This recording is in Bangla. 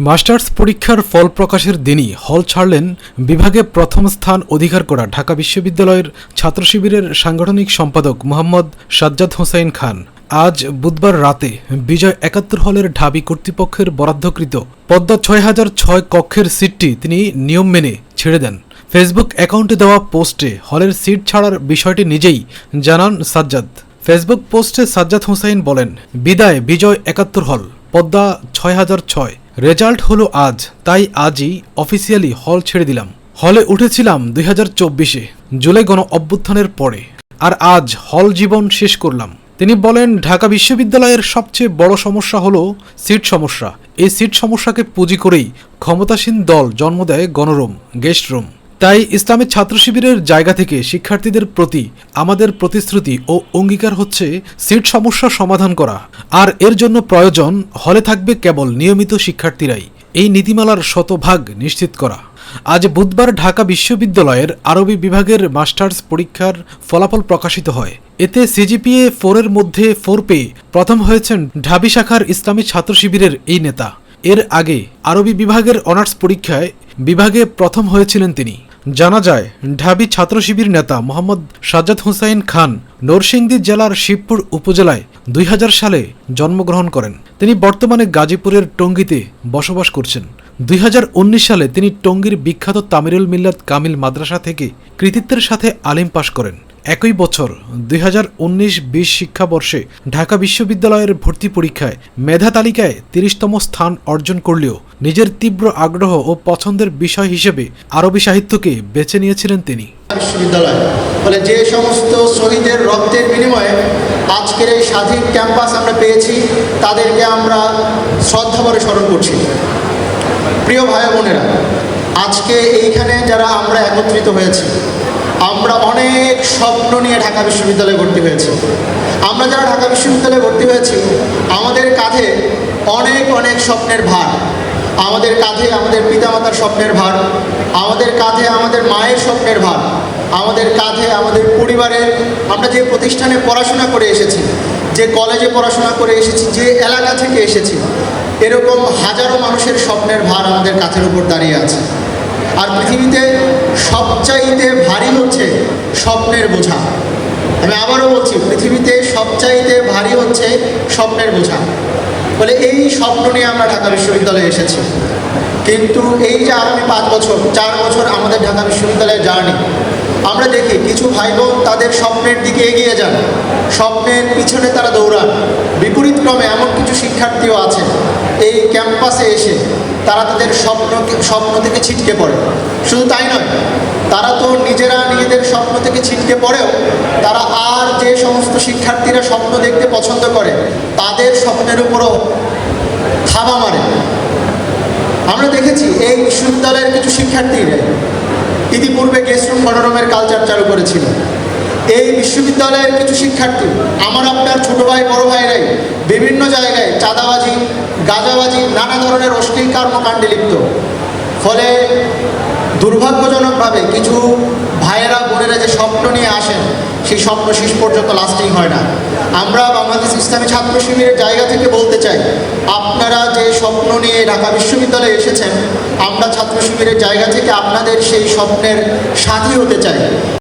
মাস্টার্স পরীক্ষার ফল প্রকাশের দিনই হল ছাড়লেন বিভাগে প্রথম স্থান অধিকার করা ঢাকা বিশ্ববিদ্যালয়ের ছাত্র শিবিরের সাংগঠনিক সম্পাদক মোহাম্মদ সাজ্জাদ হোসাইন খান। আজ বুধবার রাতে বিজয় ৭১ হলের ঢাবি কর্তৃপক্ষের বরাদ্দকৃত পদ্মা ৬০০৬ কক্ষের সিটটি তিনি নিয়ম মেনে ছেড়ে দেন। ফেসবুক অ্যাকাউন্টে দেওয়া পোস্টে হলের সিট ছাড়ার বিষয়টি নিজেই জানান সাজ্জাদ। ফেসবুক পোস্টে সাজ্জাদ হোসাইন বলেন, বিদায় বিজয় ৭১ হল, পদ্মা ৬০০৬। রেজাল্ট হলো আজ, তাই আজই অফিসিয়ালি হল ছেড়ে দিলাম। হলে উঠেছিলাম ২০২৪-এ জুলাই গণ অভ্যুত্থানের পরে, আর আজ হল জীবন শেষ করলাম। তিনি বলেন, ঢাকা বিশ্ববিদ্যালয়ের সবচেয়ে বড় সমস্যা হলো সিট সমস্যা। এই সিট সমস্যাকে পুঁজি করেই ক্ষমতাসীন দল জন্ম দেয় গণরুম, গেস্ট রুম। তাই ইসলামী ছাত্র শিবিরের জায়গা থেকে শিক্ষার্থীদের প্রতি আমাদের প্রতিশ্রুতি ও অঙ্গীকার হচ্ছে সিট সমস্যা সমাধান করা, আর এর জন্য প্রয়োজন হলে থাকবে কেবল নিয়মিত শিক্ষার্থীরাই। এই নীতিমালার শতভাগ নিশ্চিত করা। আজ বুধবার ঢাকা বিশ্ববিদ্যালয়ের আরবি বিভাগের মাস্টার্স পরীক্ষার ফলাফল প্রকাশিত হয়। এতে সিজিপিএ 4-এর মধ্যে 4 পেয়ে প্রথম হয়েছেন ঢাবি শাখার ইসলামী ছাত্র শিবিরের এই নেতা। এর আগে আরবি বিভাগের অনার্স পরীক্ষায় বিভাগে প্রথম হয়েছিলেন তিনি। জানা যায়, ঢাবি ছাত্র শিবির নেতা মোহাম্মদ সাজ্জাদ হোসাইন খান নরসিংদী জেলার শিবপুর উপজেলায় ২০০০ সালে জন্মগ্রহণ করেন। তিনি বর্তমানে গাজীপুরের টঙ্গীতে বসবাস করছেন। ২০১৯ সালে তিনি টঙ্গীর বিখ্যাত তামিরুল মিল্লাত কামিল মাদ্রাসা থেকে কৃতিত্বের সাথে আলিম পাশ করেন। একই বছর ২০১৯-২০ শিক্ষাবর্ষে ঢাকা বিশ্ববিদ্যালয়ের ভর্তি পরীক্ষায় মেধা তালিকায় ৩০তম স্থান অর্জন করলেও নিজের তীব্র আগ্রহ ও পছন্দের বিষয় হিসেবে আরবি সাহিত্যকে বেছে নিয়েছিলেন তিনি। বিশ্ববিদ্যালয় বলে যে সমস্ত শহীদের রক্তের বিনিময়ে আজকের এই স্বাধীন ক্যাম্পাস আমরা পেয়েছি, তাদেরকে আমরা শ্রদ্ধাভরে স্মরণ করছি। প্রিয় ভাই বোনেরা, আজকে এইখানে যারা আমরা একত্রিত হয়েছি, আমরা অনেক স্বপ্ন নিয়ে ঢাকা বিশ্ববিদ্যালয়ে ভর্তি হয়েছি। আমরা যারা ঢাকা বিশ্ববিদ্যালয়ে ভর্তি হয়েছি, আমাদের কাঁধে অনেক অনেক স্বপ্নের ভার। আমাদের কাঁধে আমাদের পিতামাতার স্বপ্নের ভার, আমাদের কাঁধে আমাদের মায়ের স্বপ্নের ভার, আমাদের কাঁধে আমাদের পরিবারের, আমরা যে প্রতিষ্ঠানে পড়াশোনা করে এসেছি, যে কলেজে পড়াশোনা করে এসেছি, যে এলাকা থেকে এসেছি, এরকম হাজারো মানুষের স্বপ্নের ভার আমাদের কাঁধের উপর দাঁড়িয়ে আছে। আর পৃথিবীতে সবচাইতে ভারী হচ্ছে স্বপ্নের বোঝা। আমি আবারও বলছি, পৃথিবীতে সবচাইতে ভারী হচ্ছে স্বপ্নের বোঝা। বলে এই স্বপ্ন নিয়ে আমরা ঢাকা বিশ্ববিদ্যালয়ে এসেছি। কিন্তু এই যে আগামী 5 বছর 4 বছর আমাদের ঢাকা বিশ্ববিদ্যালয়ের জার্নি, আমরা দেখি কিছু ভাই বোন তাদের স্বপ্নের দিকে এগিয়ে যান, স্বপ্নের পিছনে তারা দৌড়ান। বিপরীতক্রমে এমন কিছু শিক্ষার্থীও আছে এই ক্যাম্পাসে এসে তারা তাদের স্বপ্ন থেকে ছিটকে পড়ে। শুধু তাই নয়, তারা তো নিজেরা নিজেদের স্বপ্ন থেকে ছিটকে পড়েও তারা আর যে সমস্ত শিক্ষার্থীরা স্বপ্ন দেখতে পছন্দ করে তাদের স্বপ্নের উপরও থাবা মারে। আমরা দেখেছি এই বিশ্ববিদ্যালয়ের কিছু শিক্ষার্থীরা ইতিপূর্বে গেস্ট রুম গণরুমের কালচার চালু করেছিল। এই বিশ্ববিদ্যালয়ের কিছু শিক্ষার্থী, আমার আপনার ছোটো ভাই বড় ভাইরাই বিভিন্ন জায়গায় চাঁদাবাজি, গাঁজাবাজি, নানা ধরনের অশ্লীল কর্মকাণ্ডে লিপ্ত। ফলে দুর্ভাগ্যজনকভাবে কিছু ভাইয়েরা বোনেরা যে স্বপ্ন নিয়ে আসেন, সেই স্বপ্ন শেষ পর্যন্ত লাস্টিং হয় না। আমরা বাংলাদেশ ইসলামী ছাত্র শিবিরের জায়গা থেকে বলতে চাই, আপনারা যে স্বপ্ন নিয়ে ঢাকা বিশ্ববিদ্যালয়ে এসেছেন, আমরা ছাত্র শিবিরের জায়গা থেকে আপনাদের সেই স্বপ্নের সাথী হতে চাই।